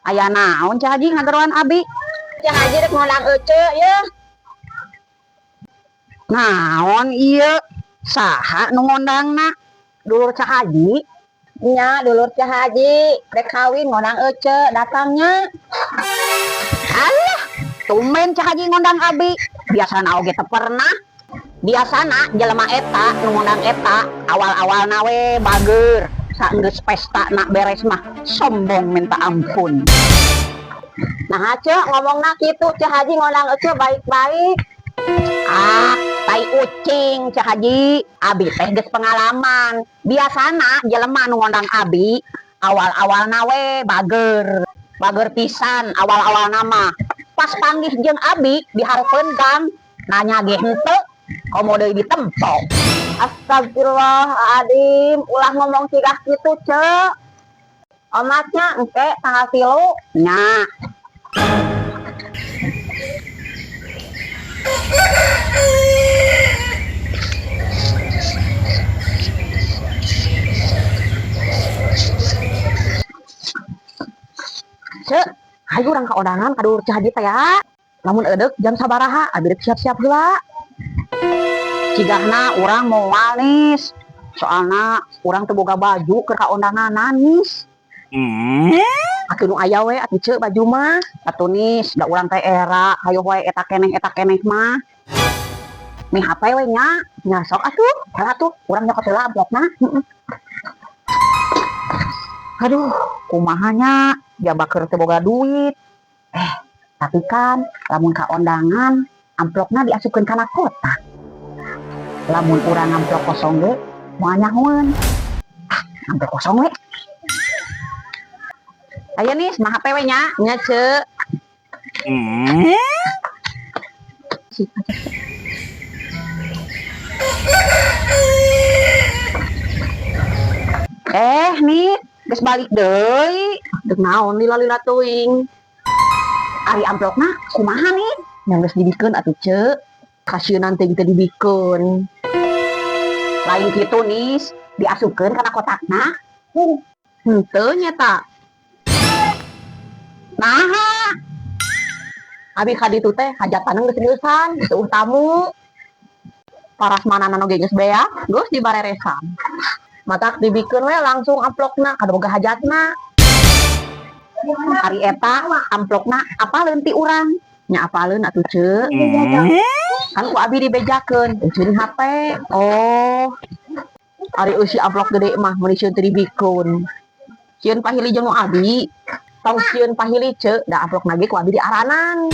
Aya naon Cah Haji ngageroan abi? Cah Haji rek ngolang ece ya. Naon ieu? Saha nu ngondangna? Dulur Cah Haji? Nya dulur Cah Haji rek kawin ngolang ece datangnya. Alah, tumben Cah Haji ngondang abi. Biasana oge teu pernah. Biasana jelema eta nu ngondang eta awal-awalna we bager. Saenggeus pesta nak beres mah sombong minta ampun. Nah ce ngomongna kitu Cah Haji ngolang ece baik-baik. Ah, tai ucing Cah Haji. Abi teh geus pengalaman. Biasana jelema nu ngondang abi awal-awalna we bager. Bager pisan awal-awalna mah. Pas panggih jeung abi dihareupeun gang nanya ge henteu komo deui ditempo. Astagfirullahaladzim, ulah ngomong cigah gitu ce. Omatnya engke tanggal 3. Nya. Cek, hayu urang ka odangan ka dulur Cah Haji teh ya. Lamun eudeuh jam sabaraha abi rek siap-siap heula. Cigahna urang moal nis. Soalna urang teu boga baju keur ka ondangan nis. Atuh nu aya we atuh ceu baju mah. Atuh nis, da urang teh era hayo wae eta keneh mah. Nih HP we nya. Nya sok atuh, heula atuh urang nyokot heula amplopna. Aduh, kumaha nya? Dia baker teu boga duit. Tapi kan lamun ka ondangan amplopna diasupkeun kana kotak. Lamun urang amplop kosong ge moal nyahoeun. Amplop kosong we. Aya nis, mah HP we nya. Nya ce. Nih, geus balik deui. Deuk naon lila-lila teuing. Ari amplopna kumaha nih? Yang geus dibikeun atuh ce. Kasieun teh teu dibikeun. Lain kitu nis, diasupkeun kana kotakna. Henteu nya ta. Naha? Abi ka ditu teh hajatan geus seriusan, teu tamu. Parasmanan oge geus beak, geus dibareresan. Matak dibikeun we langsung amplopna kada boga hajatna. Ari eta amplopna apaleun ti urang? Nya apaleun atuh ce. Kan ku abi dibejakeun, euceun HP. Oh. Ari eusi amplop gede mah mun sieun teu dibikeun. Sieun pahili jeung nu abi. Tong sieun pahili ce, da amplopna ge ku abi diaranan.